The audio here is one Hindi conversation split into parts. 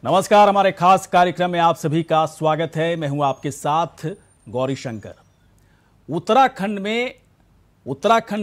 नमस्कार, हमारे खास कार्यक्रम में आप सभी का स्वागत है। मैं हूं आपके साथ गौरी शंकर। उत्तराखंड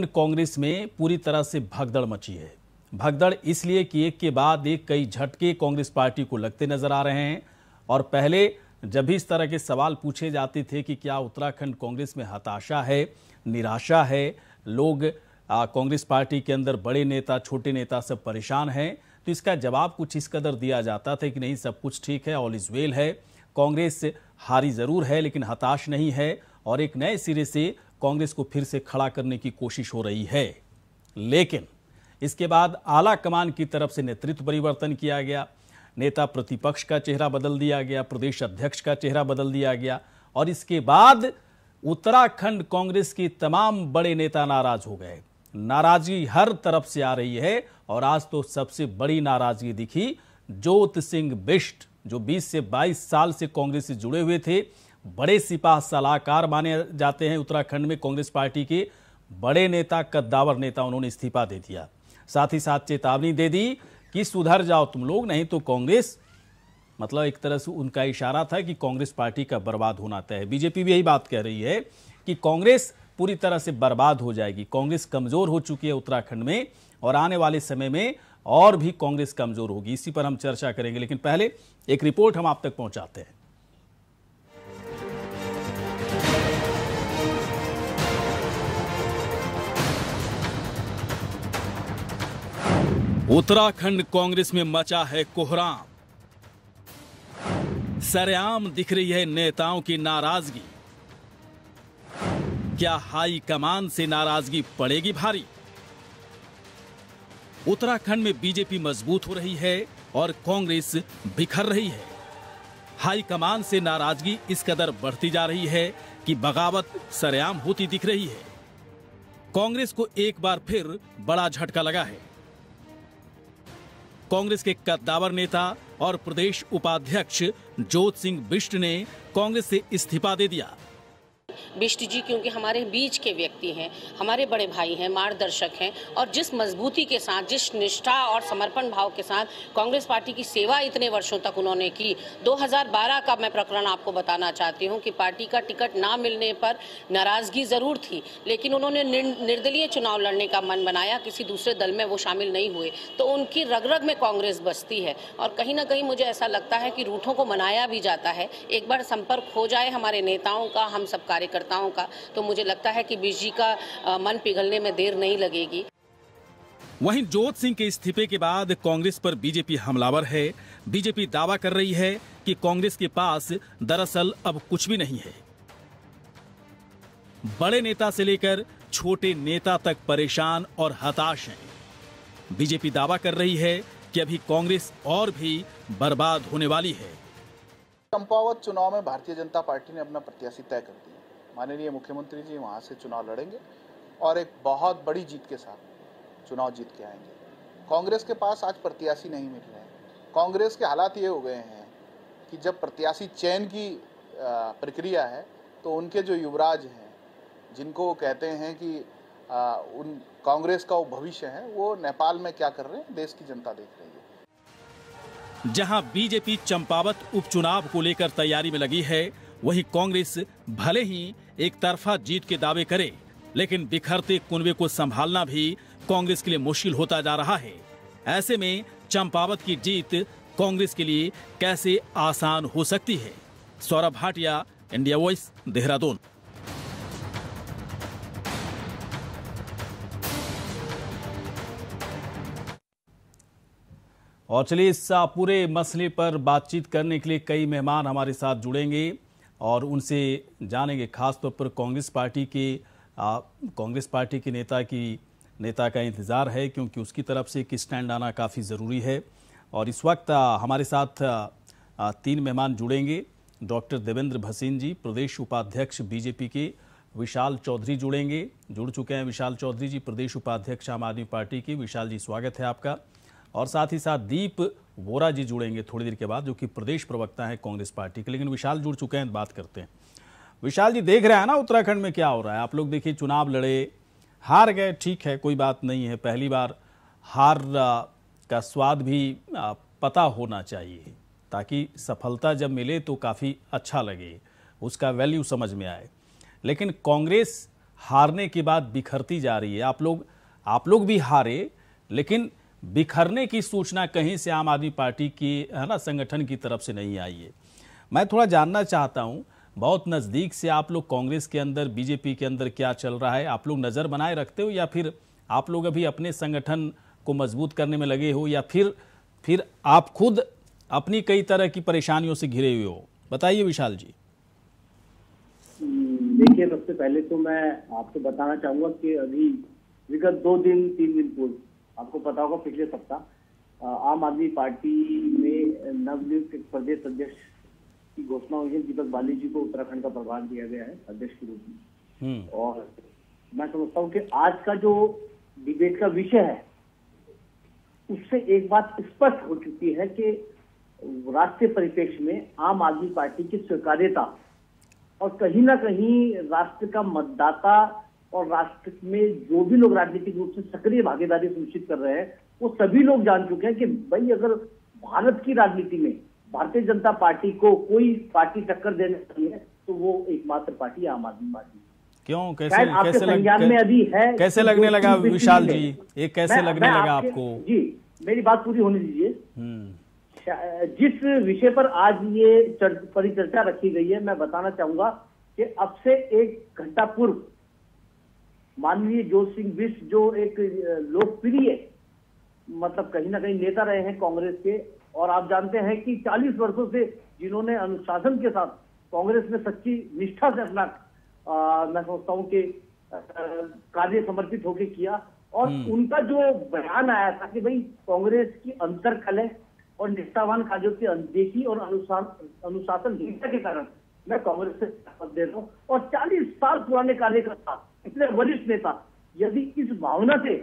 कांग्रेस में पूरी तरह से भगदड़ मची है। भगदड़ इसलिए कि एक के बाद एक कई झटके कांग्रेस पार्टी को लगते नजर आ रहे हैं। और पहले जब भी इस तरह के सवाल पूछे जाते थे कि क्या उत्तराखंड कांग्रेस में हताशा है, निराशा है, लोग कांग्रेस पार्टी के अंदर बड़े नेता छोटे नेता सब परेशान हैं, तो इसका जवाब कुछ इस कदर दिया जाता था कि नहीं, सब कुछ ठीक है, ऑल इज वेल है, कांग्रेस हारी जरूर है लेकिन हताश नहीं है और एक नए सिरे से कांग्रेस को फिर से खड़ा करने की कोशिश हो रही है। लेकिन इसके बाद आला कमान की तरफ से नेतृत्व परिवर्तन किया गया, नेता प्रतिपक्ष का चेहरा बदल दिया गया, प्रदेश अध्यक्ष का चेहरा बदल दिया गया और इसके बाद उत्तराखंड कांग्रेस के तमाम बड़े नेता नाराज हो गए। नाराजगी हर तरफ से आ रही है और आज तो सबसे बड़ी नाराजगी दिखी जोत सिंह बिष्ट, जो 20 से 22 साल से कांग्रेस से जुड़े हुए थे, बड़े सिपाह सलाहकार माने जाते हैं उत्तराखंड में कांग्रेस पार्टी के बड़े नेता, कद्दावर नेता, उन्होंने इस्तीफा दे दिया। साथ ही साथ चेतावनी दे दी कि सुधर जाओ तुम लोग, नहीं तो कांग्रेस, मतलब एक तरह से उनका इशारा था कि कांग्रेस पार्टी का बर्बाद होना तय है। बीजेपी भी यही बात कह रही है कि कांग्रेस पूरी तरह से बर्बाद हो जाएगी। कांग्रेस कमजोर हो चुकी है उत्तराखंड में और आने वाले समय में और भी कांग्रेस कमजोर होगी। इसी पर हम चर्चा करेंगे, लेकिन पहले एक रिपोर्ट हम आप तक पहुंचाते हैं। उत्तराखंड कांग्रेस में मचा है कोहराम। सरेआम दिख रही है नेताओं की नाराजगी। क्या हाई कमान से नाराजगी पड़ेगी भारी? उत्तराखंड में बीजेपी मजबूत हो रही है और कांग्रेस बिखर रही है। हाई कमान से नाराजगी इस कदर बढ़ती जा रही है कि बगावत सरेआम होती दिख रही है। कांग्रेस को एक बार फिर बड़ा झटका लगा है। कांग्रेस के कद्दावर नेता और प्रदेश उपाध्यक्ष जोत सिंह बिष्ट ने कांग्रेस से इस्तीफा दे दिया। बिष्ट जी क्योंकि हमारे बीच के व्यक्ति हैं, हमारे बड़े भाई हैं, मार्गदर्शक हैं और जिस मजबूती के साथ, जिस निष्ठा और समर्पण भाव के साथ कांग्रेस पार्टी की सेवा इतने वर्षों तक उन्होंने की। 2012 का मैं प्रकरण आपको बताना चाहती हूं कि पार्टी का टिकट ना मिलने पर नाराजगी जरूर थी, लेकिन उन्होंने निर्दलीय चुनाव लड़ने का मन बनाया, किसी दूसरे दल में वो शामिल नहीं हुए, तो उनकी रग रग में कांग्रेस बसती है। और कहीं ना कहीं मुझे ऐसा लगता है कि रूठों को मनाया भी जाता है। एक बार संपर्क हो जाए हमारे नेताओं का, हम सब कार्यकर्ताओं का, तो मुझे लगता है कि बिष्ट जी का मन पिघलने में देर नहीं लगेगी। वहीं जोत सिंह के इस्तीफे के बाद कांग्रेस पर बीजेपी हमलावर है। बीजेपी दावा कर रही है कि कांग्रेस के पास दरअसल अब कुछ भी नहीं है। बड़े नेता से लेकर छोटे नेता तक परेशान और हताश हैं। बीजेपी दावा कर रही है कि अभी कांग्रेस और भी बर्बाद होने वाली है। चंपावत चुनाव में भारतीय जनता पार्टी ने अपना प्रत्याशी तय कर दिया। माननीय मुख्यमंत्री जी वहां से चुनाव लड़ेंगे और एक बहुत बड़ी जीत के साथ चुनाव जीत के आएंगे। कांग्रेस के पास आज प्रत्याशी नहीं मिल रहे हैं। कांग्रेस के हालात ये हो गए हैं कि जब प्रत्याशी चयन की प्रक्रिया है तो उनके जो युवराज हैं, जिनको वो कहते हैं कि उन कांग्रेस का वो भविष्य है, वो नेपाल में क्या कर रहे हैं देश की जनता देख रही है। जहां बीजेपी चंपावत उपचुनाव को लेकर तैयारी में लगी है, वहीं कांग्रेस भले ही एक तरफा जीत के दावे करे, लेकिन बिखरते कुनबे को संभालना भी कांग्रेस के लिए मुश्किल होता जा रहा है। ऐसे में चंपावत की जीत कांग्रेस के लिए कैसे आसान हो सकती है? Saurabh Bhatia, India voice, Dehradun. और चलिए इस पूरे मसले पर बातचीत करने के लिए कई मेहमान हमारे साथ जुड़ेंगे और उनसे जानेंगे। खासतौर पर कांग्रेस पार्टी के नेता का इंतज़ार है, क्योंकि उसकी तरफ से एक स्टैंड आना काफ़ी ज़रूरी है। और इस वक्त हमारे साथ 3 मेहमान जुड़ेंगे। डॉक्टर देवेंद्र भसीन जी, प्रदेश उपाध्यक्ष बीजेपी के। विशाल चौधरी जुड़ चुके हैं। विशाल चौधरी जी, प्रदेश उपाध्यक्ष आम आदमी पार्टी की। विशाल जी, स्वागत है आपका। और साथ ही साथ दीप वोरा जी जुड़ेंगे थोड़ी देर के बाद, जो कि प्रदेश प्रवक्ता हैं कांग्रेस पार्टी के। लेकिन विशाल जुड़ चुके हैं, बात करते हैं। विशाल जी, देख रहे हैं ना उत्तराखंड में क्या हो रहा है। आप लोग देखिए, चुनाव लड़े, हार गए, ठीक है, कोई बात नहीं है। पहली बार हार का स्वाद भी पता होना चाहिए। ताकि सफलता जब मिले तो काफ़ी अच्छा लगे, उसका वैल्यू समझ में आए। लेकिन कांग्रेस हारने के बाद बिखरती जा रही है। आप लोग भी हारे, लेकिन बिखरने की सूचना कहीं से आम आदमी पार्टी की, है ना, संगठन की तरफ से नहीं आई है। मैं थोड़ा जानना चाहता हूं, बहुत नज़दीक से आप लोग कांग्रेस के अंदर, बीजेपी के अंदर क्या चल रहा है, आप लोग नज़र बनाए रखते हो, या फिर आप लोग अभी अपने संगठन को मजबूत करने में लगे हो, या फिर आप खुद अपनी कई तरह की परेशानियों से घिरे हुए हो? बताइए विशाल जी। देखिए, सबसे पहले तो मैं आपको बताना चाहूंगा कि अभी विगत 2-3 दिन पूर्व, आपको पता होगा, पिछले सप्ताह आम आदमी पार्टी में नवनियुक्त प्रदेश अध्यक्ष की घोषणा हुई है। दीपक बाली जी को उत्तराखंड का प्रभार दिया गया है अध्यक्ष के रूप में। और मैं समझता हूँ कि आज का जो डिबेट का विषय है, उससे एक बात स्पष्ट हो चुकी है कि राष्ट्रीय परिप्रेक्ष्य में आम आदमी पार्टी की स्वीकार्यता और कहीं ना कहीं राष्ट्र का मतदाता और राष्ट्र में जो भी लोग राजनीतिक रूप से सक्रिय भागीदारी सुनिश्चित कर रहे हैं, वो सभी लोग जान चुके हैं कि भाई अगर भारत की राजनीति में भारतीय जनता पार्टी को कोई पार्टी टक्कर देने वाली है तो वो एकमात्र पार्टी आम आदमी पार्टी। क्यों, कैसे लगने लगा विशाल जी? ये कैसे लगने लगा आपको? जी, मेरी बात पूरी होने दीजिए। जिस विषय पर आज ये परिचर्चा रखी गई है, मैं बताना चाहूंगा कि अब से 1 घंटा पूर्व माननीय ज्योत सिंह बिष्ट, जो एक लोकप्रिय, मतलब कहीं ना कहीं नेता रहे हैं कांग्रेस के, और आप जानते हैं कि 40 वर्षों से जिन्होंने अनुशासन के साथ कांग्रेस में सच्ची निष्ठा से अपना मैं समझता हूं कि कार्य समर्पित होकर किया, और उनका जो बयान आया था कि भाई कांग्रेस की अंतरकलह और निष्ठावान कार्यों की अनदेखी और अनुशासनहीनता के कारण मैं कांग्रेस से शपथ दे रहा हूं। और 40 साल पुराने कार्यकर्ता, इतने वरिष्ठ नेता, यदि इस भावना से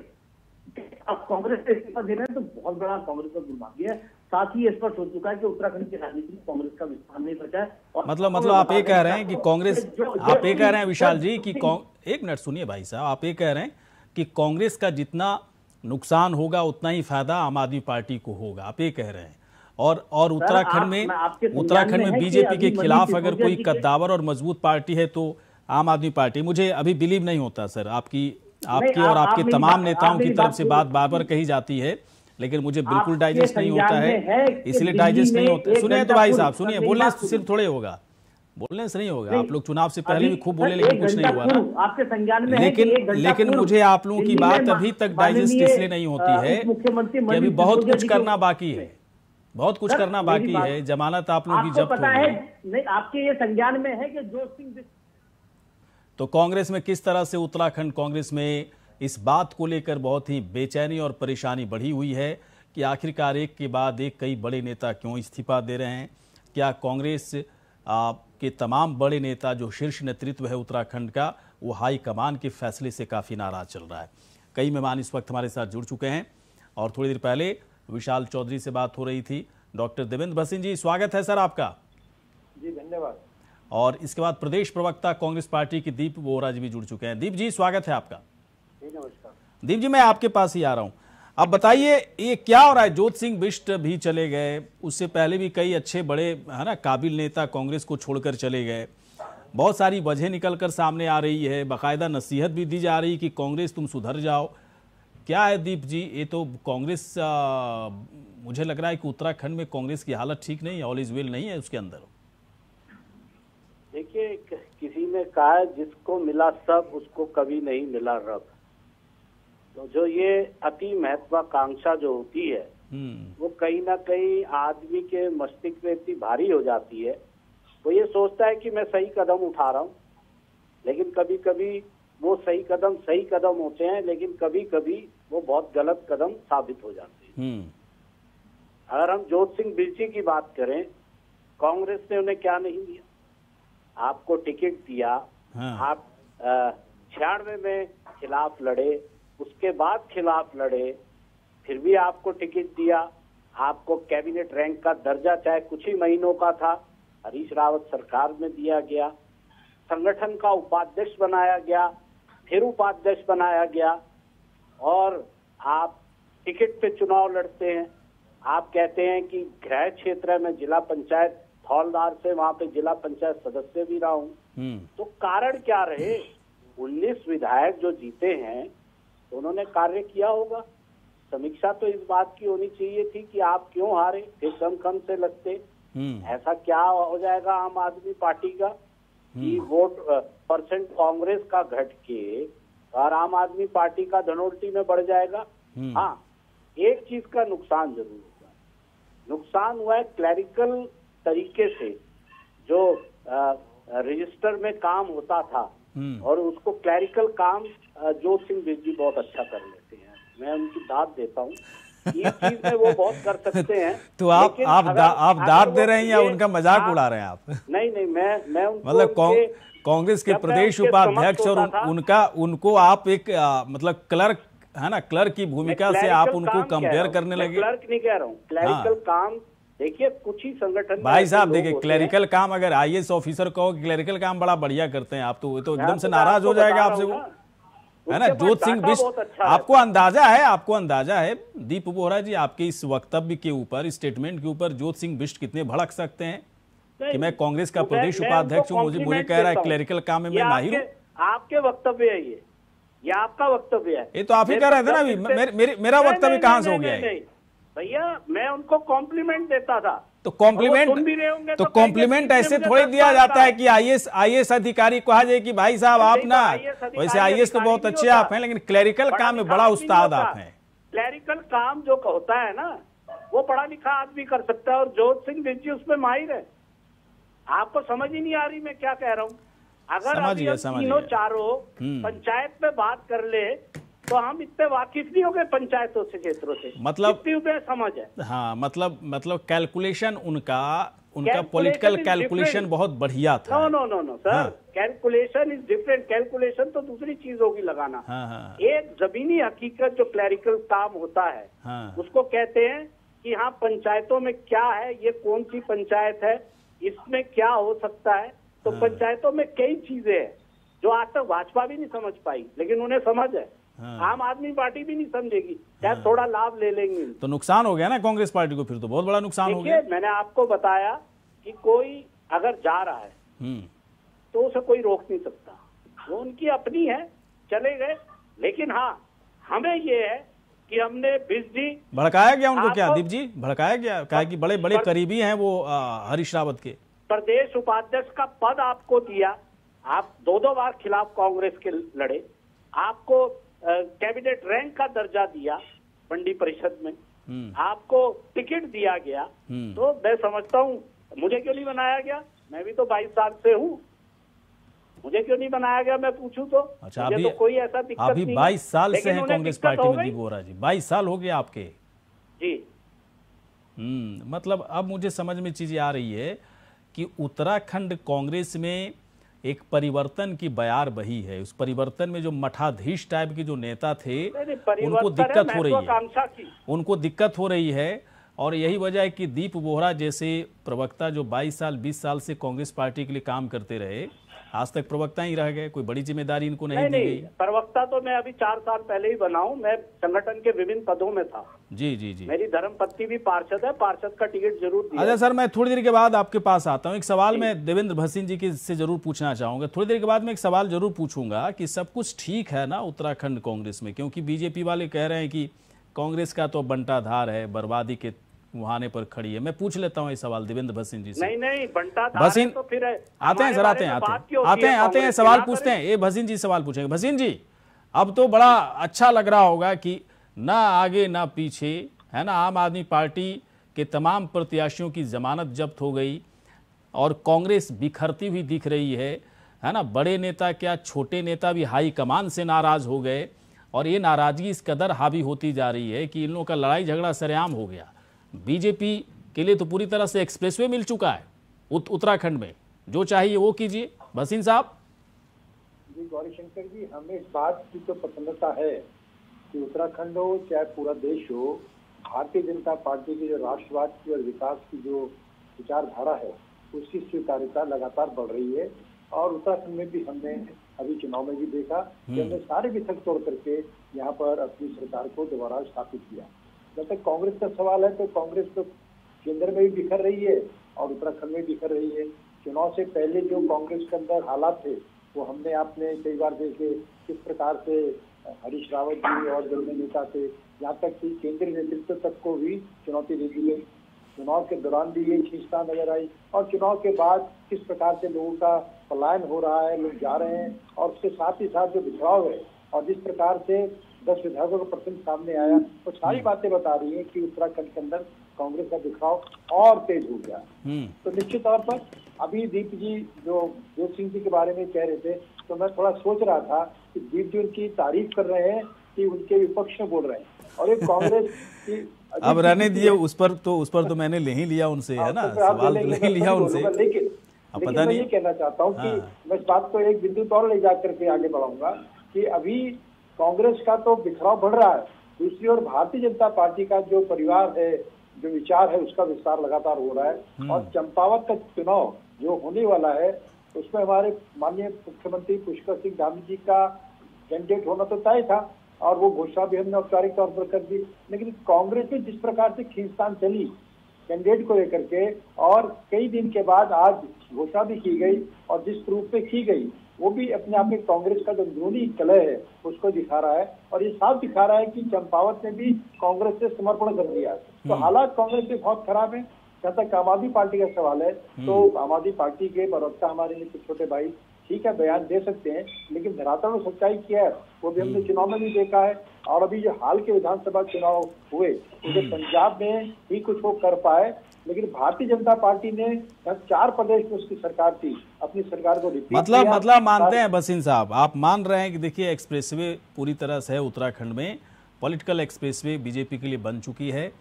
आप कांग्रेस से इस्तीफा दे रहे हैं तो बहुत बड़ा कांग्रेस का दुर्भाग्य है। साथ ही स्पष्ट हो चुका है कि उत्तराखंड की राजनीति में कांग्रेस का विस्तार नहीं बचा है। और मतलब आप ये कह रहे हैं कि कांग्रेस, आप ये कह रहे हैं विशाल जी कि एक मिनट सुनिए भाई साहब, आप ये कह रहे हैं कि कांग्रेस का जितना नुकसान होगा उतना ही फायदा आम आदमी पार्टी को होगा, आप ये कह रहे हैं। और उत्तराखंड में बीजेपी के खिलाफ अगर कोई कद्दावर और मजबूत पार्टी है तो आम आदमी पार्टी। मुझे अभी बिलीव नहीं होता सर, आपकी और आपके तमाम नेताओं की तरफ से बात बार बार कही जाती है, लेकिन मुझे बिल्कुल डाइजेस्ट नहीं होता है, इसलिए डाइजेस्ट नहीं होता। सुनिए तो भाई साहब, सुनिए, बोलने से सिर्फ थोड़े होगा, बोलने से नहीं होगा। आप लोग चुनाव से पहले भी खूब बोले, लेकिन कुछ नहीं हुआ ना। आपके संज्ञान में लेकिन मुझे आप लोगों की बात अभी तक डाइजेस्ट इसलिए नहीं होती है कि अभी बहुत कुछ करना बाकी है, बहुत कुछ करना बाकी है। जमानत आप लोगों की जब्त हो गई नहीं, आपके ये संज्ञान में है कि ज्योत सिंह। तो कांग्रेस में किस तरह से, उत्तराखंड कांग्रेस में इस बात को लेकर बहुत ही बेचैनी और परेशानी बढ़ी हुई है कि आखिरकार एक के बाद एक कई बड़े नेता क्यों इस्तीफा दे रहे हैं। क्या कांग्रेस के तमाम बड़े नेता, जो शीर्ष नेतृत्व है उत्तराखंड का, वो हाई कमान के फैसले से काफ़ी नाराज चल रहा है। कई मेहमान इस वक्त हमारे साथ जुड़ चुके हैं और थोड़ी देर पहले विशाल चौधरी से बात हो रही थी। डॉक्टर देवेंद्र भसीन जी, स्वागत है सर आपका। जी धन्यवाद। और इसके बाद प्रदेश प्रवक्ता कांग्रेस पार्टी की दीप वोहरा जी भी जुड़ चुके हैं। दीप जी, स्वागत है आपका। नमस्कार। दीप जी, मैं आपके पास ही आ रहा हूं। अब बताइए, ये क्या हो रहा है? ज्योत सिंह बिष्ट भी चले गए, उससे पहले भी कई अच्छे बड़े, है ना, काबिल नेता कांग्रेस को छोड़कर चले गए। बहुत सारी वजह निकलकर सामने आ रही है, बाकायदा नसीहत भी दी जा रही कि कांग्रेस तुम सुधर जाओ। क्या है दीप जी, ये तो कांग्रेस, मुझे लग रहा है कि उत्तराखंड में कांग्रेस की हालत ठीक नहीं है, ऑल इज वेल नहीं है उसके अंदर। देखिए, किसी ने कहा जिसको मिला सब उसको कभी नहीं मिला रब। तो जो ये अति महत्वाकांक्षा जो होती है वो कहीं ना कहीं आदमी के मस्तिष्क में इतनी भारी हो जाती है, वो ये सोचता है कि मैं सही कदम उठा रहा हूँ, लेकिन कभी कभी वो सही कदम होते हैं, लेकिन कभी कभी वो बहुत गलत कदम साबित हो जाते हैं। अगर हम ज्योत सिंह बिष्ट की बात करें, कांग्रेस ने उन्हें क्या नहीं दिया? आपको टिकट दिया, आप 96 में खिलाफ लड़े, उसके बाद खिलाफ लड़े, फिर भी आपको टिकट दिया, आपको कैबिनेट रैंक का दर्जा चाहे कुछ ही महीनों का था, हरीश रावत सरकार में दिया गया, संगठन का उपाध्यक्ष बनाया गया, फिर उपाध्यक्ष बनाया गया, और आप टिकट पे चुनाव लड़ते हैं। आप कहते हैं कि गृह क्षेत्र में जिला पंचायत हौलदार से वहां पे जिला पंचायत सदस्य भी रहा हूँ। तो कारण क्या रहे? 19 विधायक जो जीते हैं तो उन्होंने कार्य किया होगा। समीक्षा तो इस बात की होनी चाहिए थी कि आप क्यों हारे, एकदम कम से लगते। ऐसा क्या हो जाएगा आम आदमी पार्टी का कि वोट परसेंट कांग्रेस का घट के और आम आदमी पार्टी का धनोल्टी में बढ़ जाएगा। हाँ, एक चीज का नुकसान जरूर हुआ। नुकसान हुआ है क्लैरिकल तरीके से जो रजिस्टर में काम होता था और उसको क्लैरिकल काम जोत सिंह बिष्ट जी बहुत अच्छा कर लेते हैं। मैं उनकी दाद देता हूँ, इस चीज में वो बहुत कर सकते हैं। तो आप दाद दे रहे हैं या उनका मजाक उड़ा रहे हैं आप? नहीं, मैं उनको मतलब कांग्रेस के प्रदेश उपाध्यक्ष और उनको आप एक मतलब क्लर्क है ना, क्लर्क की भूमिका से आप उनको कंपेयर करने लगे। क्लर्क नहीं कह रहा हूँ, क्लैरिकल काम। देखिए कुछ ही संगठन भाई साहब, देखिए क्लैरिकल काम, अगर आईएएस ऑफिसर कहो कि क्लैरिकल काम बड़ा बढ़िया करते हैं आप, तो एकदम से नाराज हो जाएगा आपसे वो, है ना। जोत सिंह बिष्ट, आपको अंदाजा है दीप बोहरा जी, आपके इस वक्तव्य के ऊपर, स्टेटमेंट के ऊपर जोत सिंह बिष्ट कितने भड़क सकते हैं कि मैं कांग्रेस का प्रदेश उपाध्यक्ष हूँ, मुझे कह रहा है क्लैरिकल काम में मैं माहिर हूँ। आपके वक्तव्य है ये आपका वक्तव्य है। ये तो आप ही कह रहे थे ना अभी, मेरा वक्तव्य कहाँ से हो गया है? भैया मैं उनको कॉम्प्लीमेंट देता था। तो कॉम्प्लीमेंट ऐसे थोड़ी दिया जाता है कि आईएएस अधिकारी कहा जाए कि भाई साहब आप ना, वैसे आईएएस तो बहुत अच्छे आप हैं, लेकिन क्लैरिकल काम में बड़ा उस्ताद आप हैं। क्लैरिकल काम जो होता है ना, वो पढ़ा लिखा आदमी कर सकता है और जोत सिंह बिष्ट जी उसमें माहिर है। आपको समझ ही नहीं आ रही मैं क्या कह रहा हूँ? अगर तीनों चारों पंचायत में बात कर ले तो हम इतने वाकिफ नहीं हो गए पंचायतों से, क्षेत्रों से, मतलब समझ है। हाँ, मतलब कैलकुलेशन उनका पॉलिटिकल कैलकुलेशन बहुत बढ़िया था। No sir, calculation is different. Calculation तो दूसरी चीज होगी लगाना। एक जमीनी हकीकत जो क्लैरिकल काम होता है उसको कहते हैं कि हाँ पंचायतों में क्या है, ये कौन सी पंचायत है, इसमें क्या हो सकता है। तो पंचायतों में कई चीजें हैं जो आज तक भाजपा भी नहीं समझ पाई, लेकिन उन्हें समझ है। आम आदमी पार्टी भी नहीं समझेगी, चाहे थोड़ा लाभ ले लेंगे। तो नुकसान हो गया ना कांग्रेस पार्टी को, फिर तो बहुत बड़ा नुकसान हो गया। मैंने आपको बताया कि कोई अगर जा रहा है तो उसे कोई रोक नहीं सकता, वो उनकी अपनी है, चले गए। लेकिन हाँ, हमें ये है कि हमने बिष्ट जी भड़काया गया उनको, क्या दीप जी भड़काया गया? कहा कि बड़े बड़े करीबी हैं वो हरीश रावत के। प्रदेश उपाध्यक्ष का पद आपको दिया, आप 2 बार खिलाफ कांग्रेस के लड़े, आपको कैबिनेट रैंक का दर्जा दिया मंडी परिषद में, आपको टिकट दिया गया, तो मैं समझता हूँ मुझे क्यों नहीं बनाया गया? मैं भी तो 22 साल से हूँ, मुझे क्यों नहीं बनाया गया मैं पूछूं तो? अच्छा, अभी तो कोई ऐसा दिक्कत नहीं। 22 साल से हैं कांग्रेस पार्टी में दीप बोहरा जी, 22 साल हो गए आपके जी। मतलब अब मुझे समझ में चीज आ रही है कि उत्तराखंड कांग्रेस में एक परिवर्तन की बयार बही है। उस परिवर्तन में जो मठाधीश टाइप के जो नेता थे उनको दिक्कत हो रही है और यही वजह है कि दीप बोहरा जैसे प्रवक्ता जो 22 साल 20 साल से कांग्रेस पार्टी के लिए काम करते रहे, आज तक प्रवक्ता ही रह गए, कोई बड़ी जिम्मेदारी इनको नहीं दी गई। प्रवक्ता तो मैं अभी 4 साल पहले ही बना हूं, मैं संगठन के विभिन्न पदों में था। जी। मेरी धर्मपत्नी भी पार्षद है, पार्षद का टिकट जरूर दिया। अच्छा सर, मैं थोड़ी देर के बाद आपके पास आता हूँ। एक सवाल मैं देवेंद्र भसीन जी से जरूर पूछना चाहूंगा। थोड़ी देर के बाद मैं एक सवाल जरूर पूछूंगा कि सब कुछ ठीक है ना उत्तराखंड कांग्रेस में, क्योंकि बीजेपी वाले कह रहे हैं कि कांग्रेस का तो बंटाधार है, बर्बादी के मुहाने पर खड़ी है। मैं पूछ लेता हूँ ये सवाल देवेंद्र भसीन जी से। नहीं बंटाधार तो फिर आते हैं सर, आते हैं सवाल पूछते हैं। ये भसीन जी सवाल पूछेंगे। भसीन जी, अब तो बड़ा अच्छा लग रहा होगा कि ना आगे ना पीछे, है ना, आम आदमी पार्टी के तमाम प्रत्याशियों की जमानत जब्त हो गई और कांग्रेस बिखरती हुई दिख रही है ना। बड़े नेता क्या, छोटे नेता भी हाई कमान से नाराज हो गए और ये नाराजगी इस कदर हावी होती जा रही है कि इन लोगों का लड़ाई झगड़ा सरेआम हो गया। बीजेपी के लिए तो पूरी तरह से एक्सप्रेसवे मिल चुका है उत्तराखंड में, जो चाहिए वो कीजिए। भसीन साहब जी, गौरीशंकर जी, हमें इस बात की तो प्रसन्नता है कि उत्तराखंड हो चाहे पूरा देश हो, भारतीय जनता पार्टी की जो राष्ट्रवाद की और विकास की जो विचारधारा है उसकी स्वीकार्यता लगातार बढ़ रही है। और उत्तराखंड में भी हमने अभी चुनाव में भी देखा कि हमने सारे विथक तोड़ करके यहाँ पर अपनी सरकार को दोबारा स्थापित किया। जब तक कांग्रेस का सवाल है तो कांग्रेस तो केंद्र में भी बिखर रही है और उत्तराखंड में बिखर रही है। चुनाव से पहले जो कांग्रेस के अंदर हालात थे वो हमने आपने कई बार देखे, किस प्रकार से हरीश रावत जी और अन्य नेता थे, यहाँ तक कि केंद्रीय नेतृत्व तक को भी चुनौती दे दी गई। चुनाव के दौरान भी ये खींचतान नजर आई और चुनाव के बाद किस प्रकार से लोगों का पलायन हो रहा है, लोग जा रहे हैं और उसके साथ ही साथ जो बिखराव है और जिस प्रकार से 10 विधायकों का प्रसंग सामने आया, तो सारी बातें बता रही हैं कि उत्तराखंड के अंदर कांग्रेस का बिखराव और तेज हो गया। तो निश्चित तौर पर अभी दीप जी जो देव सिंह जी के बारे में कह रहे थे, तो मैं थोड़ा सोच रहा था कि दीप जी उनकी तारीफ कर रहे हैं कि उनके विपक्ष में बोल रहे हैं और एक कांग्रेस की अब रहने दिए, उस पर तो मैंने ले ही लिया उनसे, है ना, सवाल तो ले ही लिया उनसे। लेकिन पता मैं ये कहना चाहता हूँ कि मैं इस बात को एक बिंदु तौर ले जाकर के आगे बढ़ाऊंगा कि अभी कांग्रेस का तो बिखराव बढ़ रहा है, दूसरी ओर भारतीय जनता पार्टी का जो परिवार है, जो विचार है, उसका विस्तार लगातार हो रहा है। और चंपावत का चुनाव जो होने वाला है उसमें हमारे माननीय मुख्यमंत्री पुष्कर सिंह धामी जी का कैंडिडेट होना तो तय था और वो घोषणा भी हमने औपचारिक तौर पर कर दी। लेकिन कांग्रेस में जिस प्रकार से खींचतान चली कैंडिडेट को लेकर के और कई दिन के बाद आज घोषणा भी की गई और जिस रूप में की गई वो भी अपने आप में कांग्रेस का जो अंदरूनी कलह है उसको दिखा रहा है और ये साफ दिखा रहा है कि चंपावत ने भी कांग्रेस से समर्पण कर दिया। तो हालात कांग्रेस के बहुत खराब है। जहाँ तक आम आदमी पार्टी का सवाल है तो आम आदमी पार्टी के प्रवक्ता हमारे लिए छोटे भाई ठीक है बयान दे सकते हैं, लेकिन धरातल में सच्चाई क्या है वो भी हमने चुनाव में भी देखा है। और अभी जो हाल के विधानसभा चुनाव हुए उसे पंजाब में ही कुछ वो कर पाए, लेकिन भारतीय जनता पार्टी ने 4 प्रदेश में उसकी सरकार थी, अपनी सरकार को मतलब मानते हैं बसीन साहब, आप मान रहे हैं कि देखिए एक्सप्रेसवे पूरी तरह से उत्तराखंड में पॉलिटिकल एक्सप्रेसवे बीजेपी के लिए बन चुकी है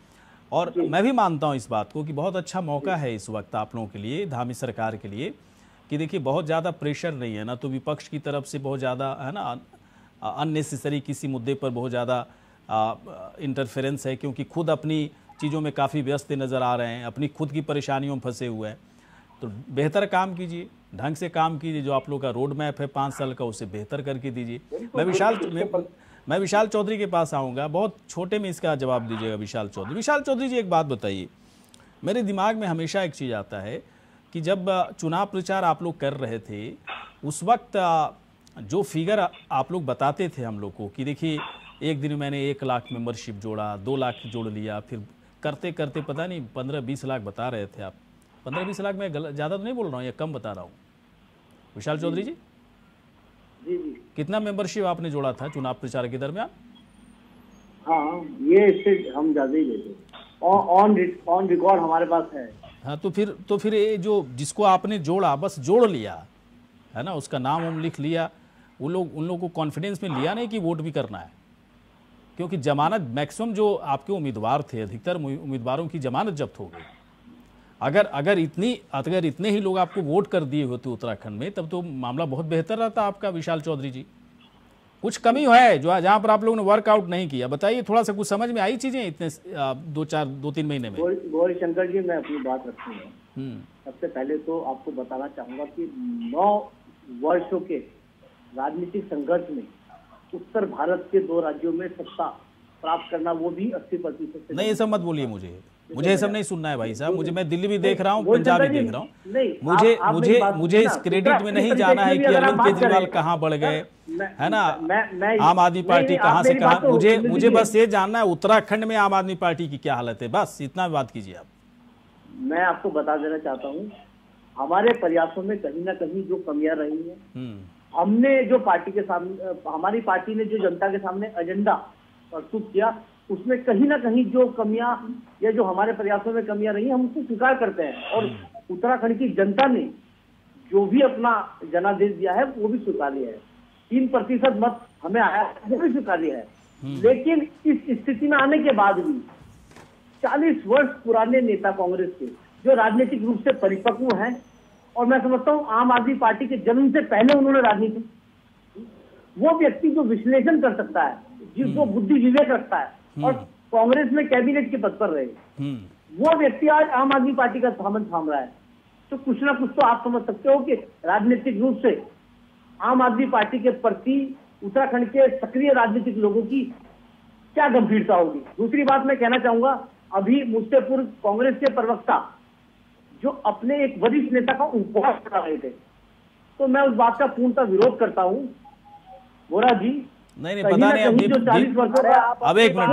और मैं भी मानता हूं इस बात को कि बहुत अच्छा मौका है इस वक्त आप लोगों के लिए, धामी सरकार के लिए, कि देखिए बहुत ज़्यादा प्रेशर नहीं है ना, तो विपक्ष की तरफ से बहुत ज़्यादा है ना अननेसेसरी किसी मुद्दे पर बहुत ज़्यादा इंटरफेरेंस है, क्योंकि खुद अपनी चीज़ों में काफ़ी व्यस्त नज़र आ रहे हैं, अपनी खुद की परेशानियों में फंसे हुए हैं। तो बेहतर काम कीजिए, ढंग से काम कीजिए, जो आप लोग का रोड मैप है 5 साल का उसे बेहतर करके दीजिए। मैं विशाल चौधरी के पास आऊँगा, बहुत छोटे में इसका जवाब दीजिएगा विशाल चौधरी। विशाल चौधरी जी एक बात बताइए, मेरे दिमाग में हमेशा एक चीज़ आता है कि जब चुनाव प्रचार आप लोग कर रहे थे उस वक्त जो फिगर आप लोग बताते थे हम लोग को कि देखिए एक दिन मैंने 1 लाख मेंबरशिप जोड़ा, 2 लाख जोड़ लिया, फिर करते करते पता नहीं 15-20 लाख बता रहे थे आप। 15-20 लाख मैं ज़्यादा तो नहीं बोल रहा हूँ या कम बता रहा हूँ विशाल चौधरी जी? जी कितना मेंबरशिप आपने जोड़ा था चुनाव प्रचार के दरमियान? हाँ ये इससे हम ज़्यादा ही लेते, ऑन रिकॉर्ड हमारे पास है। हाँ तो फिर ये जो जिसको आपने जोड़ा बस जोड़ लिया है ना, उसका नाम हम लिख लिया, उन लोग को कॉन्फिडेंस में लिया नहीं कि वोट भी करना है, क्योंकि जमानत मैक्सिमम जो आपके उम्मीदवार थे अधिकतर उम्मीदवारों की जमानत जब्त हो गई। अगर इतने ही लोग आपको वोट कर दिए होते उत्तराखंड में तब तो मामला बहुत बेहतर रहता आपका विशाल चौधरी जी। कुछ कमी है जो जहाँ पर आप लोगों ने वर्कआउट नहीं किया, बताइए थोड़ा सा, कुछ समझ में आई चीजें इतने 2-3 महीने में? गौरी शंकर जी मैं अपनी बात रखूंगा। सबसे पहले तो आपको बताना चाहूंगा कि 9 वर्षों के राजनीतिक संघर्ष में उत्तर भारत के 2 राज्यों में सत्ता प्राप्त करना, वो भी 80% नहीं, ये सब मत बोलिए, मुझे ये सब नहीं सुनना है भाई साहब। मैं दिल्ली भी देख रहा हूँ, पंजाब भी देख रहा हूँ, मुझे इस क्रेडिट में नहीं जाना है कि अरविंद केजरीवाल कहाँ बढ़ गए है ना, आम आदमी पार्टी कहाँ से कहाँ, मुझे बस ये जानना है उत्तराखंड में आम आदमी पार्टी की क्या हालत है, बस इतना बात कीजिए आप। मैं आपको बता देना चाहता हूँ हमारे प्रयासों में कहीं ना कहीं जो कमियां रही हैं, हमने जो पार्टी के सामने, हमारी पार्टी ने जो जनता के सामने एजेंडा प्रस्तुत किया उसमें कहीं ना कहीं जो कमियां या जो हमारे प्रयासों में कमियां रही हम उसको स्वीकार करते हैं और उत्तराखंड की जनता ने जो भी अपना जनादेश दिया है वो भी स्वीकार लिया है। 3% मत हमें आया वो भी स्वीकार लिया है। लेकिन इस स्थिति में आने के बाद भी 40 वर्ष पुराने नेता कांग्रेस के जो राजनीतिक रूप से परिपक्व हैं, और मैं समझता हूं आम आदमी पार्टी के जन्म से पहले उन्होंने राजनीति, वो व्यक्ति जो विश्लेषण कर सकता है, जिसको बुद्धि विवेक रखता है और कांग्रेस में कैबिनेट के पद पर रहे, वो व्यक्ति आज आम आदमी पार्टी का दामन थाम रहा है। तो कुछ ना कुछ तो आप समझ सकते हो कि राजनीतिक रूप से आम आदमी पार्टी के प्रति उत्तराखंड के सक्रिय राजनीतिक लोगों की क्या गंभीरता होगी। दूसरी बात मैं कहना चाहूंगा, अभी मुझसे पूर्व कांग्रेस के प्रवक्ता जो अपने एक वरिष्ठ नेता का उपवास करा रहे थे, तो मैं उस बात का पूर्णतः विरोध करता हूं। वोरा जी नहीं पता नहीं, अब 40 वर्षों का, अब एक मिनट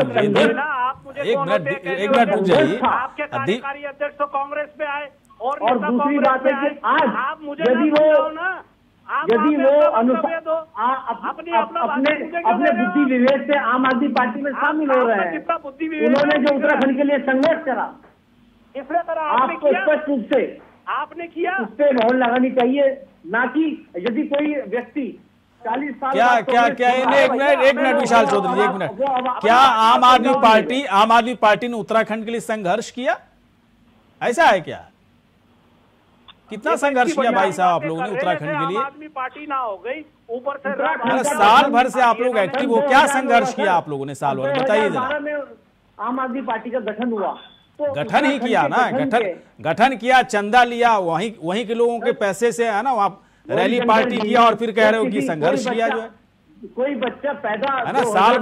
रुक जाइए। आपके कार्यकारी अध्यक्ष तो कांग्रेस में आए और दूसरी बात है कि आज यदि वो अपने बुद्धि विवेक से आम आदमी पार्टी में शामिल हो रहे हैं, उन्होंने जो उत्तराखंड के लिए संघर्ष करा, आपको स्पष्ट रूप से आपने किया, उस पर मोहर लगानी चाहिए, ना कि यदि कोई व्यक्ति 40 साल क्या एक मिनट विशाल चौधरी जी, एक मिनट। क्या आम आदमी पार्टी ने उत्तराखंड के लिए संघर्ष किया? ऐसा है क्या? कितना संघर्ष किया भाई साहब आप लोगों ने उत्तराखंड के लिए? आम आदमी पार्टी ना हो गई, ऊपर से साल भर से आप लोग एक्टिव हो, क्या संघर्ष किया आप लोगों ने साल भर, बताइए जरा। आम आदमी पार्टी का गठन हुआ तो गठन ही किया ना, गठन किया, चंदा लिया, वहीं के लोगों के पैसे से, है ना, वहाँ रैली पार्टी किया और फिर कह रहे हो कि संघर्ष किया जो है। कोई बच्चा पैदा है ना, साल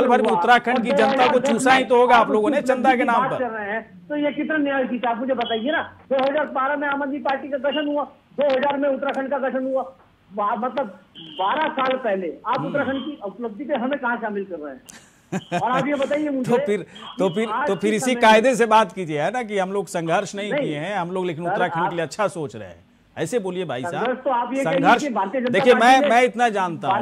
भर में उत्तराखंड की जनता को चूसा ही तो होगा आप लोगों ने चंदा के नाम पर। कर रहे हैं तो ये कितना न्याय की, आप मुझे बताइए ना। 2012 में आम आदमी पार्टी का गठन हुआ, 2000 में उत्तराखंड का गठन हुआ, मतलब 12 साल पहले। आप उत्तराखंड की उपलब्धि पे हमें कहाँ शामिल कर रहे हैं? और आप ये बताइए मुझे तो फिर इसी कायदे से बात कीजिए, है ना, कि हम लोग संघर्ष नहीं किए हैं हम लोग, लेकिन उत्तराखंड के लिए अच्छा सोच रहे हैं, ऐसे बोलिए भाई साहब। संघर्ष देखिए, मैं इतना जानता हूं,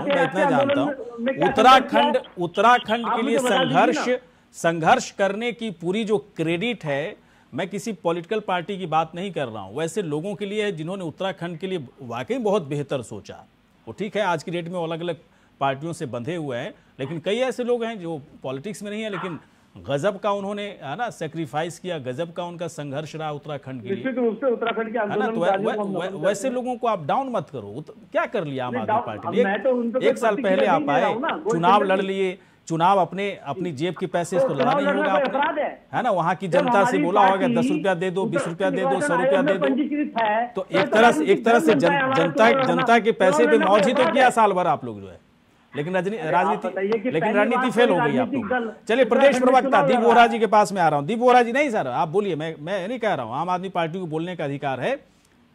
उत्तराखंड के लिए संघर्ष करने की पूरी जो क्रेडिट है, मैं किसी पॉलिटिकल पार्टी की बात नहीं कर रहा हूं, वैसे लोगों के लिए है जिन्होंने उत्तराखंड के लिए वाकई बहुत बेहतर सोचा। वो ठीक है, आज की डेट में अलग अलग पार्टियों से बंधे हुए हैं, लेकिन कई ऐसे लोग हैं जो पॉलिटिक्स में नहीं है, लेकिन गजब का उन्होंने, है ना, सेक्रीफाइस किया, गजब का उनका संघर्ष रहा उत्तराखंड के लिए, उत्तराखंड के आंदोलन। तो वैसे लोगों को आप डाउन मत करो। क्या कर लिया आम आदमी पार्टी ने? एक साल पहले आप आए, चुनाव लड़ लिए, चुनाव अपनी जेब के पैसे से तो लड़ा नहीं होगा आपने, है ना, वहां की जनता से बोला होगा 10 रुपया दे दो, 20 रुपया दे दो, 100 रुपया दे दो। तो एक तरह से जनता के पैसे पे मौज ही तो किया साल भर आप लोग जो है, लेकिन रणनीति फेल हो गई आप लोग। चलिए, प्रदेश प्रवक्ता दीप वोरा जी के पास में आ रहा हूं। दीप वोरा जी, नहीं सर आप बोलिए, मैं नहीं कह रहा हूं, आम आदमी पार्टी को बोलने का अधिकार है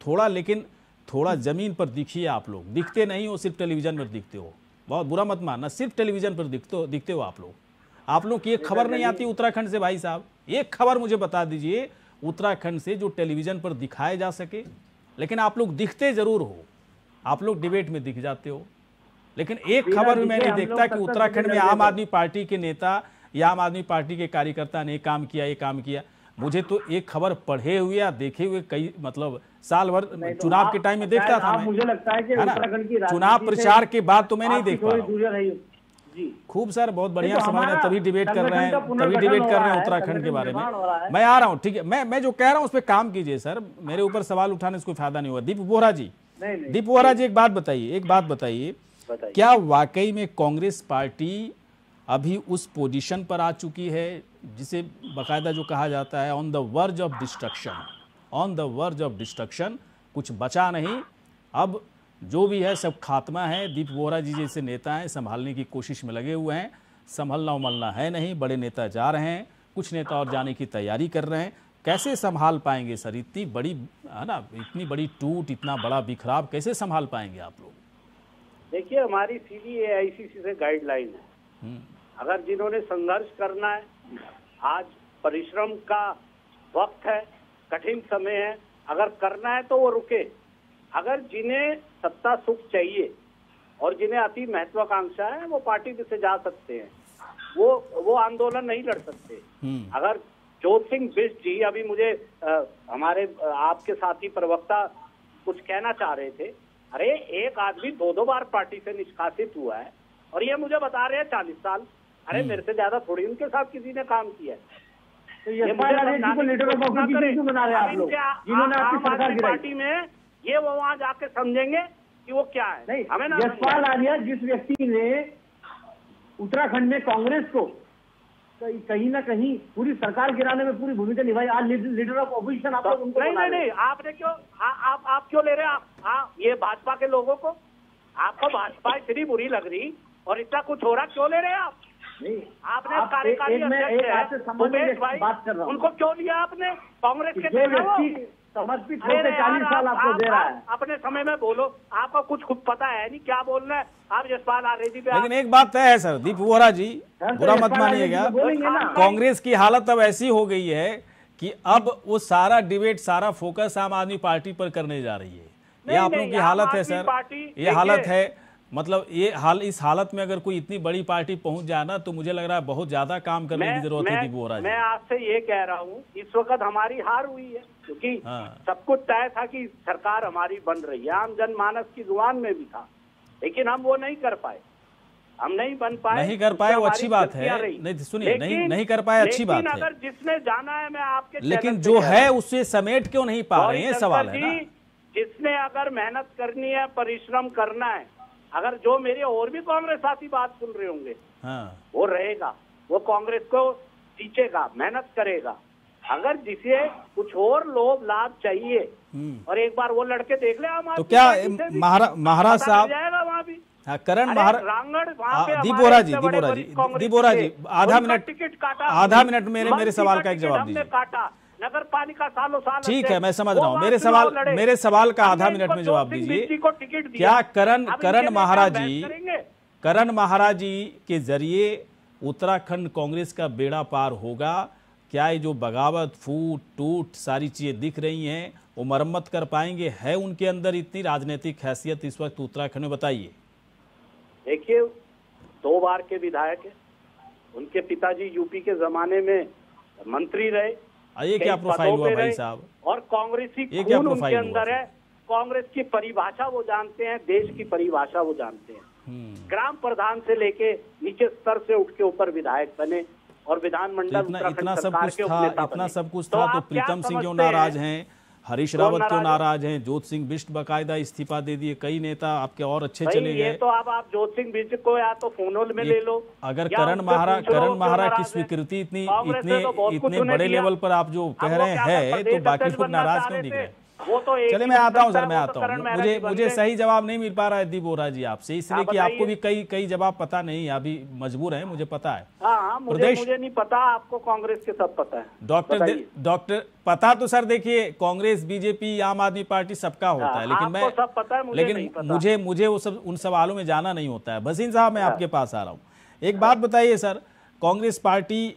थोड़ा, लेकिन थोड़ा जमीन पर दिखिए। आप लोग दिखते नहीं हो, सिर्फ टेलीविजन पर दिखते हो, बहुत बुरा मत मानना, सिर्फ टेलीविजन पर दिखते हो आप लोग की एक खबर नहीं आती उत्तराखंड से भाई साहब। एक खबर मुझे बता दीजिए उत्तराखंड से जो टेलीविजन पर दिखाए जा सके। लेकिन आप लोग दिखते जरूर हो, आप लोग डिबेट में दिख जाते हो, लेकिन एक खबर भी मैं नहीं देखता कि उत्तराखंड में आम आदमी पार्टी के नेता या आम आदमी पार्टी के कार्यकर्ता ने ये काम किया। मुझे तो एक खबर पढ़े हुए या देखे हुए कई, मतलब साल भर चुनाव के टाइम में देखता था मैं, मुझे लगता है कि उत्तराखंड की चुनाव प्रचार के बाद तो मैं नहीं देख पा रहा हूं। खूब सर, बहुत बढ़िया समझ रहे हैं, तभी डिबेट कर रहे हैं उत्तराखंड के बारे में। मैं आ रहा हूँ, ठीक है, मैं जो कह रहा हूँ उस पर काम कीजिए सर, मेरे ऊपर सवाल उठाने से कोई फायदा नहीं हुआ। दीप वोरा जी एक बात बताइए, क्या वाकई में कांग्रेस पार्टी अभी उस पोजीशन पर आ चुकी है जिसे बाकायदा जो कहा जाता है on the verge of destruction, कुछ बचा नहीं, अब जो भी है सब खात्मा है। दीप वोरा जी जैसे नेता हैं, संभालने की कोशिश में लगे हुए हैं, संभलना उमलना है नहीं, बड़े नेता जा रहे हैं, कुछ नेता और जाने की तैयारी कर रहे हैं। कैसे संभाल पाएंगे सर इतनी बड़ी, है ना, इतनी बड़ी टूट, इतना बड़ा बिखराव कैसे संभाल पाएंगे आप लोग? देखिए, हमारी सीधी AICC से गाइडलाइन है, अगर जिन्होंने संघर्ष करना है, आज परिश्रम का वक्त है, कठिन समय है, अगर करना है तो वो रुके। अगर जिन्हें सत्ता सुख चाहिए और जिन्हें अति महत्वाकांक्षा है, वो पार्टी से जा सकते हैं, वो आंदोलन नहीं लड़ सकते। अगर जोत सिंह बिष्ट जी, अभी मुझे हमारे आपके साथी प्रवक्ता कुछ कहना चाह रहे थे, अरे एक आदमी 2 बार पार्टी से निष्कासित हुआ है और ये मुझे बता रहे हैं 40 साल। अरे मेरे से ज्यादा थोड़ी उनके साथ किसी ने काम किया है। तो ये पार्टी में ये वो वहाँ जाके समझेंगे कि वो क्या है। नहीं, हमें यशपाल आर्या जिस व्यक्ति ने उत्तराखंड में कांग्रेस को कहीं ना कहीं पूरी सरकार गिराने में पूरी भूमिका निभाई, आज लीडर ऑफ ऑपोजिशन आप लोग उनको नहीं, आपने क्यों आप क्यों ले रहे हैं ये भाजपा के लोगों को? आपको भाजपा इतनी बुरी लग रही और इतना कुछ हो रहा, क्यों ले रहे हैं आप? आपने कार्यकारी अध्यक्ष है उमेश भाई, उनको क्यों लिया आपने? कांग्रेस के समर्पित होकर 40 साल आपको दे रहा है। अपने समय में बोलो, आपको कुछ खुद पता है नहीं क्या बोलना है। आप जसपाल आरेजी पे, लेकिन एक बात तय है सर, दीप वोरा जी बुरा मत मानिएगा, कांग्रेस की हालत अब ऐसी हो गई है कि अब वो सारा डिबेट, सारा फोकस आम आदमी पार्टी पर करने जा रही है। ये आप लोगों की हालत है सर, ये हालत है। मतलब इस हालत में अगर कोई इतनी बड़ी पार्टी पहुंच जाए ना, तो मुझे लग रहा है बहुत ज्यादा काम करने की जरूरत है दीप वोरा जी। मैं आपसे ये कह रहा हूँ, इस वक्त हमारी हार हुई है, क्योंकि सब कुछ तय था कि सरकार हमारी बन रही है, आम जनमानस की जुबान में भी था, लेकिन हम वो नहीं कर पाए, हम नहीं बन पाए। नहीं कर पाए वो अच्छी बात है, नहीं सुनिए, नहीं कर पाए अच्छी बात है। अगर जिसने जाना है, मैं आपके, लेकिन जो है उससे समेट क्यों नहीं पा रहे हैं, सवाल है ना। जिसने अगर मेहनत करनी है, परिश्रम करना है, अगर जो मेरे और भी कांग्रेस साथी बात सुन रहे होंगे, वो रहेगा, वो कांग्रेस को सींचेगा, मेहनत करेगा। अगर जिसे कुछ और लोभ लाभ चाहिए, और एक बार वो लड़के देख ले, हम तो क्या महाराज साहब जाएगा वहाँ भी। करण महाराज, दीप वोरा जी आधा मिनट मेरे सवाल का एक जवाब दीजिए। नगर पालिका सालों साल, ठीक है, मैं समझ रहा हूँ, मेरे सवाल का आधा मिनट में जवाब दीजिए। क्या करण महाराज जी के जरिए उत्तराखंड कांग्रेस का बेड़ा पार होगा? क्या ये जो बगावत, फूट टूट सारी चीजें दिख रही हैं, वो मरम्मत कर पाएंगे? है उनके अंदर इतनी राजनीतिक हैसियत इस वक्त उत्तराखंड में? बताइए। देखिए, 2 बार के विधायक है, उनके पिताजी यूपी के जमाने में मंत्री रहे, ये क्या प्रोफाइल हुआ भाई साहब? और कांग्रेसी खून उनके अंदर है। कांग्रेस की परिभाषा वो जानते हैं, देश की परिभाषा वो जानते हैं। ग्राम प्रधान से लेके नीचे स्तर से उठ के ऊपर विधायक बने और विधानमंडल इतना सब कुछ था तो प्रीतम सिंह क्यों नाराज हैं, हरीश रावत क्यों नाराज हैं, जोत सिंह बिष्ट बकायदा इस्तीफा दे दिए, कई नेता आपके और अच्छे चले गए। तो आप जोत सिंह बिष्ट को या तो फोनोल में ले लो। अगर करण महारा की स्वीकृति इतने बड़े लेवल पर आप जो कह रहे हैं, तो बाकी लोग नाराज क्यों दिख रहे हैं? चले मैं आता हूं सर, मैं आता हूं। मुझे सही जवाब नहीं मिल पा रहा है दीप वोरा जी आपसे, इसलिए कि आपको भी कई जवाब पता नहीं, अभी मजबूर हैं, मुझे पता है। मुझे नहीं पता, आपको कांग्रेस के सब पता है। डॉक्टर पता तो सर देखिए, कांग्रेस, बीजेपी, आम आदमी पार्टी सबका होता है, लेकिन मुझे वो सब उन सवालों में जाना नहीं होता है। भसीन साहब, मैं आपके पास आ रहा हूँ। एक बात बताइए सर, कांग्रेस पार्टी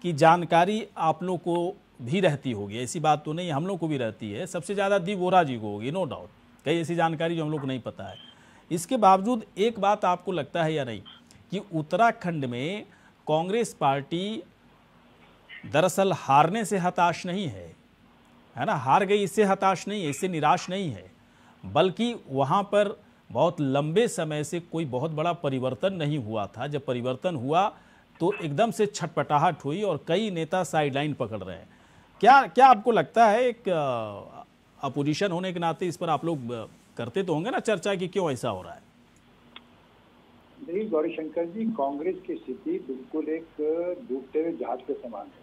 की जानकारी आप लोग को भी रहती होगी, ऐसी बात तो नहीं, हम लोग को भी रहती है, सबसे ज़्यादा दीप वोरा जी को होगी, नो डाउट। कई ऐसी जानकारी जो हम लोग को नहीं पता है। इसके बावजूद एक बात आपको लगता है या नहीं कि उत्तराखंड में कांग्रेस पार्टी दरअसल हारने से हताश नहीं है ना, हार गई इससे हताश नहीं है, इससे निराश नहीं है, बल्कि वहाँ पर बहुत लंबे समय से कोई बहुत बड़ा परिवर्तन नहीं हुआ था। जब परिवर्तन हुआ तो एकदम से छटपटाहट हुई और कई नेता साइडलाइन पकड़ रहे हैं। क्या आपको लगता है, एक अपोजिशन होने के नाते इस पर आप लोग करते तो होंगे ना चर्चा कि क्यों ऐसा हो रहा है? देखिए गौरीशंकर जी, कांग्रेस की स्थिति बिल्कुल एक डूबते हुए जहाज के समान है,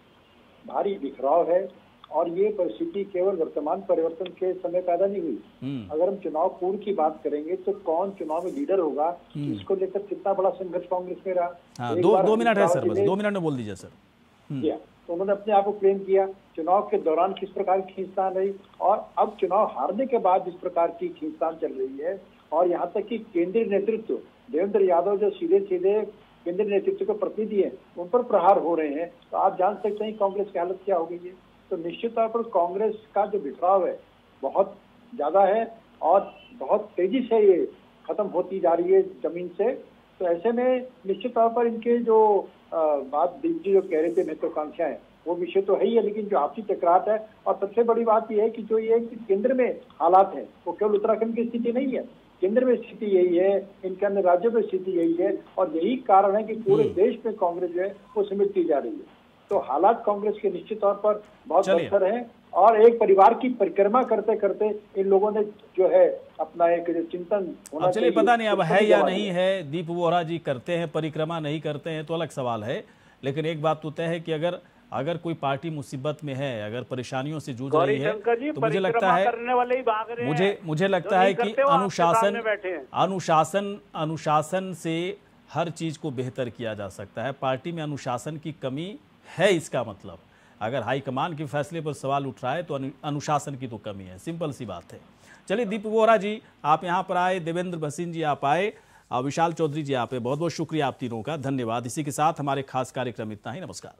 भारी बिखराव है, और ये परिस्थिति केवल वर्तमान परिवर्तन के समय पैदा नहीं हुई। अगर हम चुनाव पूर्व की बात करेंगे तो कौन चुनाव में लीडर होगा, इसको लेकर कितना बड़ा संघर्ष कांग्रेस में रहा। दो मिनट है सर, बस 2 मिनट में बोल दीजिए सर। तो उन्होंने अपने आप को क्लेम किया, चुनाव के दौरान किस प्रकार की खींचतान रही, और अब चुनाव हारने के बाद जिस प्रकार की खींचतान चल रही है, और यहाँ तक कि केंद्रीय नेतृत्व देवेंद्र यादव जो सीधे केंद्रीय नेतृत्व के प्रतिनिधि है, उन पर प्रहार हो रहे हैं, तो आप जान सकते हैं कांग्रेस की हालत क्या हो गई है। तो निश्चित तौर पर कांग्रेस का जो बिखराव है बहुत ज्यादा है, और बहुत तेजी से ये खत्म होती जा रही है जमीन से। तो ऐसे में निश्चित तौर पर इनके जो बात दीप जी जो कह रहे थे महत्वाकांक्षाएं, वो विषय तो है ही है, लेकिन जो आपसी टकराव है, और सबसे बड़ी बात यह है कि जो ये केंद्र में हालात है, वो केवल उत्तराखंड की स्थिति नहीं है, केंद्र में स्थिति यही है, इनके अन्य राज्यों में स्थिति यही है, और यही कारण है कि पूरे देश में कांग्रेस जो है वो सिमटती जा रही है। तो हालात कांग्रेस के निश्चित तौर पर बहुत बदतर हैं, और एक परिवार की परिक्रमा करते करते इन लोगों ने जो है अपना एक चिंतन होना चाहिए। पता नहीं अब है या नहीं है, दीप वोरा जी करते हैं परिक्रमा, नहीं करते हैं तो अलग सवाल है, लेकिन एक बात तो तय है कि अगर कोई पार्टी मुसीबत में है, अगर परेशानियों से जूझ रही है, तो मुझे लगता है कि अनुशासन से हर चीज़ को बेहतर किया जा सकता है। पार्टी में अनुशासन की कमी है, इसका मतलब अगर हाईकमान के फैसले पर सवाल उठ रहा है तो अनुशासन की तो कमी है, सिंपल सी बात है। चलिए दीप वोरा जी आप यहाँ पर आए, देवेंद्र भसीन जी आप आए, और विशाल चौधरी जी आप, बहुत बहुत शुक्रिया आप तीनों का, धन्यवाद। इसी के साथ हमारे खास कार्यक्रम इतना ही, नमस्कार।